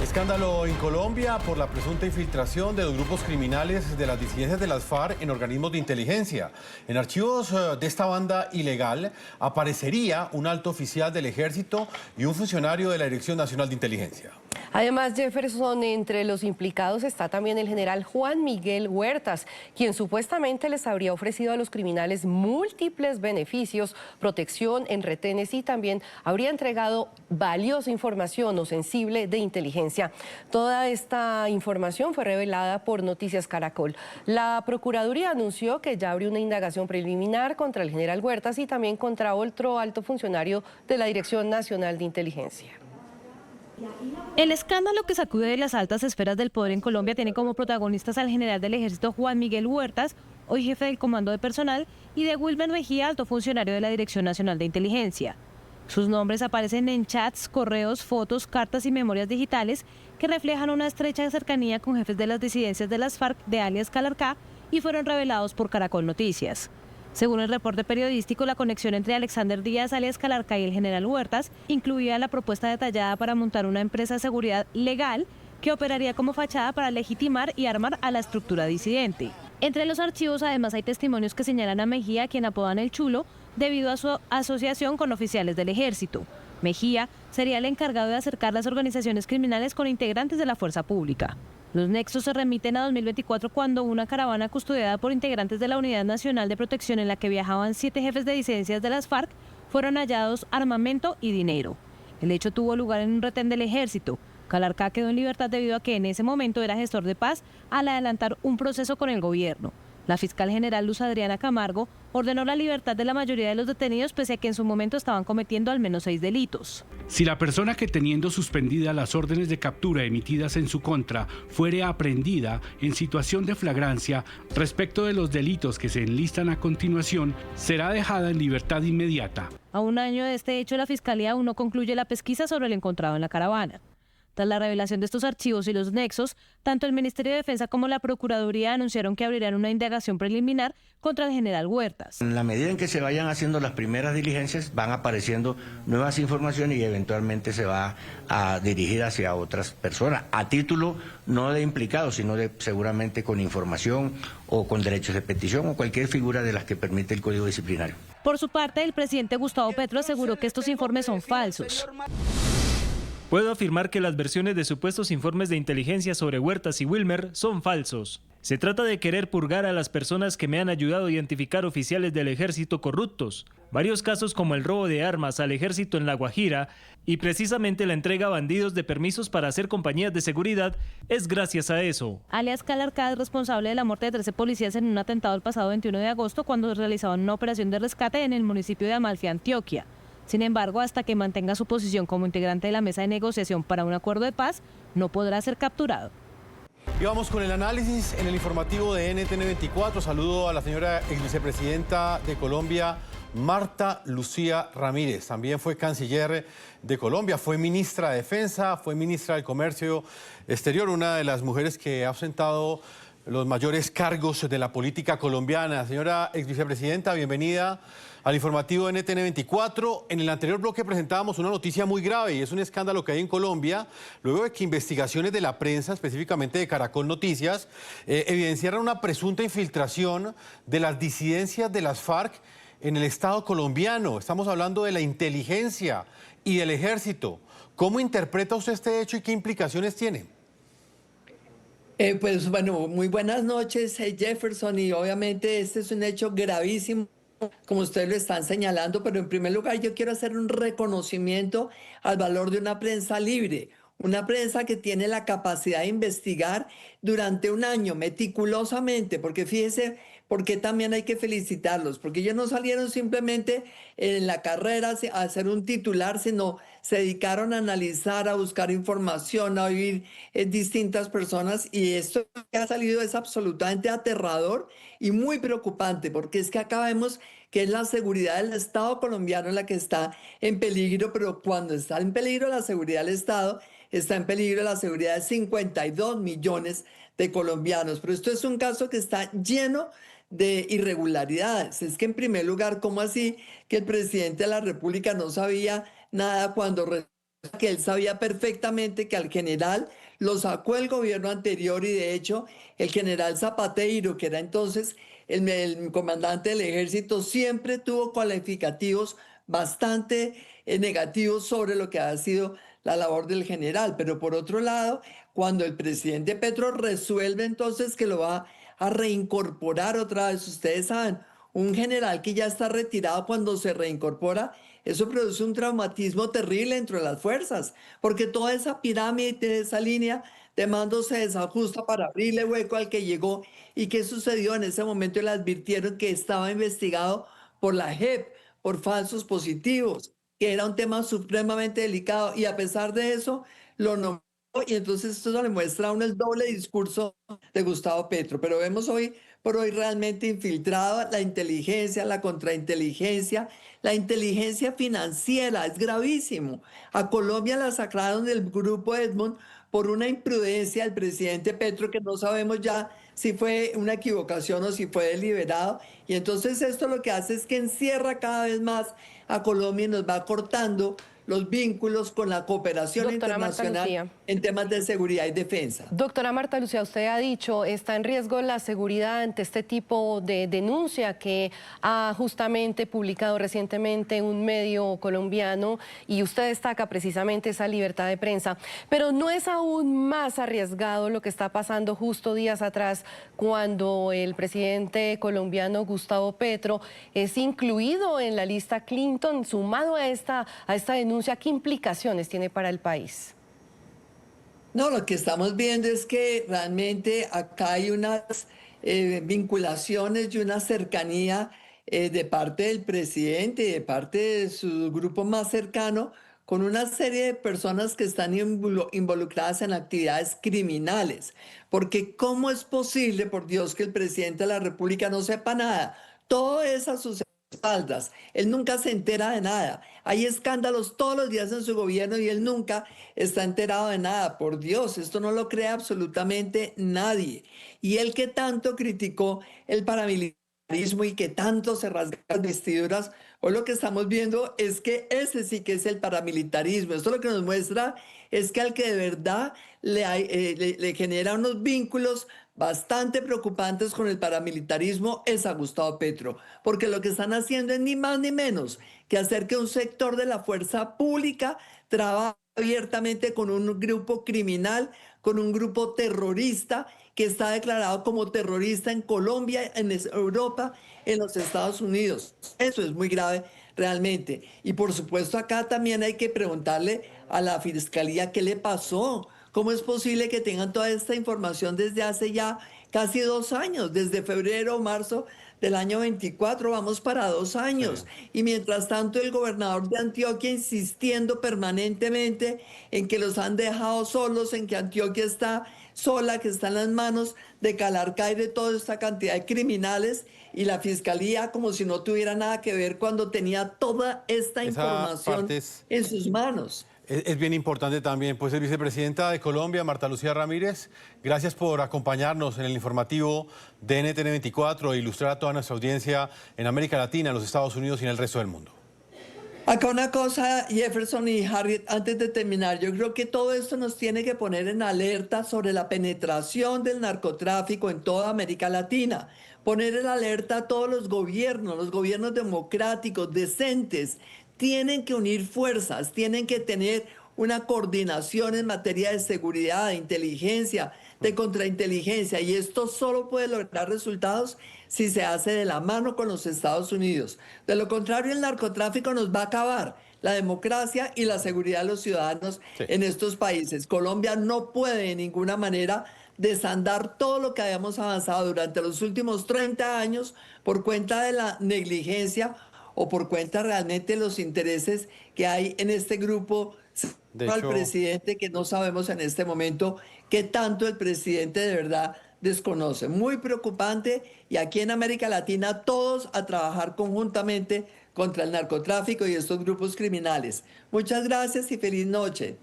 Escándalo en Colombia por la presunta infiltración de los grupos criminales de las disidencias de las FARC en organismos de inteligencia. En archivos de esta banda ilegal aparecería un alto oficial del ejército y un funcionario de la Dirección Nacional de Inteligencia. Además, Jefferson, entre los implicados está también el general Juan Miguel Huertas, quien supuestamente les habría ofrecido a los criminales múltiples beneficios, protección en retenes y también habría entregado valiosa información o sensible de inteligencia. Toda esta información fue revelada por Noticias Caracol. La Procuraduría anunció que ya abrió una indagación preliminar contra el general Huertas y también contra otro alto funcionario de la Dirección Nacional de Inteligencia. El escándalo que sacude de las altas esferas del poder en Colombia tiene como protagonistas al general del ejército Juan Miguel Huertas, hoy jefe del comando de personal, y de Wilmer Mejía, alto funcionario de la Dirección Nacional de Inteligencia. Sus nombres aparecen en chats, correos, fotos, cartas y memorias digitales que reflejan una estrecha cercanía con jefes de las disidencias de las FARC de alias Calarcá y fueron revelados por Caracol Noticias. Según el reporte periodístico, la conexión entre Alexander Díaz, alias Calarcá, y el general Huertas incluía la propuesta detallada para montar una empresa de seguridad legal que operaría como fachada para legitimar y armar a la estructura disidente. Entre los archivos, además, hay testimonios que señalan a Mejía, a quien apodan el Chulo, debido a su asociación con oficiales del ejército. Mejía sería el encargado de acercar las organizaciones criminales con integrantes de la fuerza pública. Los nexos se remiten a 2024, cuando una caravana custodiada por integrantes de la Unidad Nacional de Protección, en la que viajaban 7 jefes de disidencias de las FARC, fueron hallados armamento y dinero. El hecho tuvo lugar en un retén del ejército. Calarcá quedó en libertad debido a que en ese momento era gestor de paz al adelantar un proceso con el gobierno. La fiscal general Luz Adriana Camargo ordenó la libertad de la mayoría de los detenidos, pese a que en su momento estaban cometiendo al menos 6 delitos. Si la persona que, teniendo suspendidas las órdenes de captura emitidas en su contra, fuere aprehendida en situación de flagrancia respecto de los delitos que se enlistan a continuación, será dejada en libertad inmediata. A un año de este hecho, la Fiscalía aún no concluye la pesquisa sobre el encontrado en la caravana. Tras la revelación de estos archivos y los nexos, tanto el Ministerio de Defensa como la Procuraduría anunciaron que abrirán una indagación preliminar contra el general Huertas. En la medida en que se vayan haciendo las primeras diligencias, van apareciendo nuevas informaciones y eventualmente se va a dirigir hacia otras personas, a título no de implicados, sino de seguramente con información o con derechos de petición o cualquier figura de las que permite el Código Disciplinario. Por su parte, el presidente Gustavo Petro aseguró que estos informes son falsos. Puedo afirmar que las versiones de supuestos informes de inteligencia sobre Huertas y Wilmer son falsos. Se trata de querer purgar a las personas que me han ayudado a identificar oficiales del ejército corruptos. Varios casos, como el robo de armas al ejército en La Guajira y precisamente la entrega a bandidos de permisos para hacer compañías de seguridad, es gracias a eso. Alias Calarcá es responsable de la muerte de 13 policías en un atentado el pasado 21 de agosto, cuando realizaban una operación de rescate en el municipio de Amalfi, Antioquia. Sin embargo, hasta que mantenga su posición como integrante de la mesa de negociación para un acuerdo de paz, no podrá ser capturado. Y vamos con el análisis en el informativo de NTN 24. Saludo a la señora exvicepresidenta de Colombia, Marta Lucía Ramírez. También fue canciller de Colombia, fue ministra de Defensa, fue ministra del Comercio Exterior, una de las mujeres que ha ostentado los mayores cargos de la política colombiana. Señora exvicepresidenta, bienvenida al informativo de NTN 24. En el anterior bloque presentábamos una noticia muy grave y es un escándalo que hay en Colombia, luego de que investigaciones de la prensa, específicamente de Caracol Noticias, evidenciaron una presunta infiltración de las disidencias de las FARC en el Estado colombiano. Estamos hablando de la inteligencia y del ejército. ¿Cómo interpreta usted este hecho y qué implicaciones tiene? Pues bueno, muy buenas noches, Jefferson, y obviamente este es un hecho gravísimo, como ustedes lo están señalando, pero en primer lugar yo quiero hacer un reconocimiento al valor de una prensa libre, una prensa que tiene la capacidad de investigar durante un año meticulosamente, porque fíjese, porque también hay que felicitarlos, porque ellos no salieron simplemente en la carrera a hacer un titular, sino se dedicaron a analizar, a buscar información, a oír distintas personas, y esto que ha salido es absolutamente aterrador y muy preocupante, porque es que acá vemos que es la seguridad del Estado colombiano la que está en peligro, pero cuando está en peligro la seguridad del Estado, está en peligro la seguridad de 52 millones de colombianos. Pero esto es un caso que está lleno de irregularidades. Es que en primer lugar, ¿cómo así que el presidente de la República no sabía nada cuando que él sabía perfectamente que al general lo sacó el gobierno anterior y de hecho el general Zapateiro, que era entonces el comandante del ejército, siempre tuvo calificativos bastante negativos sobre lo que ha sido la labor del general. Pero por otro lado, cuando el presidente Petro resuelve entonces que lo va a reincorporar otra vez, ustedes saben, un general que ya está retirado cuando se reincorpora, eso produce un traumatismo terrible entre las fuerzas, porque toda esa pirámide, esa línea de mando se desajusta para abrirle hueco al que llegó. ¿Y qué sucedió? En ese momento le advirtieron que estaba investigado por la JEP, por falsos positivos, que era un tema supremamente delicado, y a pesar de eso lo nombró, y entonces esto le muestra a uno el doble discurso de Gustavo Petro. Pero vemos hoy por hoy realmente infiltrada la inteligencia, la contrainteligencia, la inteligencia financiera, es gravísimo. A Colombia la sacaron del grupo Edmond por una imprudencia del presidente Petro, que no sabemos ya si fue una equivocación o si fue deliberado. Y entonces esto lo que hace es que encierra cada vez más a Colombia y nos va cortando los vínculos con la cooperación internacional en temas de seguridad y defensa. Doctora Marta Lucía, usted ha dicho, está en riesgo la seguridad ante este tipo de denuncia que ha justamente publicado recientemente un medio colombiano, y usted destaca precisamente esa libertad de prensa. Pero ¿no es aún más arriesgado lo que está pasando justo días atrás, cuando el presidente colombiano Gustavo Petro es incluido en la lista Clinton, sumado a esta denuncia? ¿Qué implicaciones tiene para el país? No, lo que estamos viendo es que realmente acá hay unas vinculaciones y una cercanía de parte del presidente y de parte de su grupo más cercano con una serie de personas que están involucradas en actividades criminales. Porque ¿cómo es posible, por Dios, que el presidente de la República no sepa nada? Todo es a sus espaldas. Él nunca se entera de nada. Hay escándalos todos los días en su gobierno y él nunca está enterado de nada. Por Dios, esto no lo cree absolutamente nadie. Y él que tanto criticó el paramilitarismo y que tanto se rasga las vestiduras, hoy lo que estamos viendo es que ese sí que es el paramilitarismo. Esto lo que nos muestra es que al que de verdad le genera unos vínculos bastante preocupantes con el paramilitarismo es a Gustavo Petro, porque lo que están haciendo es ni más ni menos que hacer que un sector de la fuerza pública trabaje abiertamente con un grupo criminal, con un grupo terrorista que está declarado como terrorista en Colombia, en Europa, en los Estados Unidos. Eso es muy grave realmente. Y por supuesto acá también hay que preguntarle a la Fiscalía qué le pasó. ¿Cómo es posible que tengan toda esta información desde hace ya casi 2 años? Desde febrero o marzo del año 24, vamos para 2 años. Sí. Y mientras tanto el gobernador de Antioquia insistiendo permanentemente en que los han dejado solos, en que Antioquia está sola, que está en las manos de Calarcá y de toda esta cantidad de criminales, y la Fiscalía como si no tuviera nada que ver cuando tenía toda esta información en sus manos. Es bien importante también, pues, el vicepresidenta de Colombia, Marta Lucía Ramírez, gracias por acompañarnos en el informativo de NTN 24 e ilustrar a toda nuestra audiencia en América Latina, en los Estados Unidos y en el resto del mundo. Acá una cosa, Jefferson y Harriet, antes de terminar, yo creo que todo esto nos tiene que poner en alerta sobre la penetración del narcotráfico en toda América Latina. Poner en alerta a todos los gobiernos democráticos, decentes, tienen que unir fuerzas, tienen que tener una coordinación en materia de seguridad, de inteligencia, de contrainteligencia, y esto solo puede lograr resultados si se hace de la mano con los Estados Unidos. De lo contrario, el narcotráfico nos va a acabar la democracia y la seguridad de los ciudadanos en estos países. Colombia no puede de ninguna manera desandar todo lo que habíamos avanzado durante los últimos 30 años por cuenta de la negligencia o por cuenta realmente de los intereses que hay en este grupo al presidente, que no sabemos en este momento qué tanto el presidente de verdad desconoce. Muy preocupante, y aquí en América Latina todos a trabajar conjuntamente contra el narcotráfico y estos grupos criminales. Muchas gracias y feliz noche.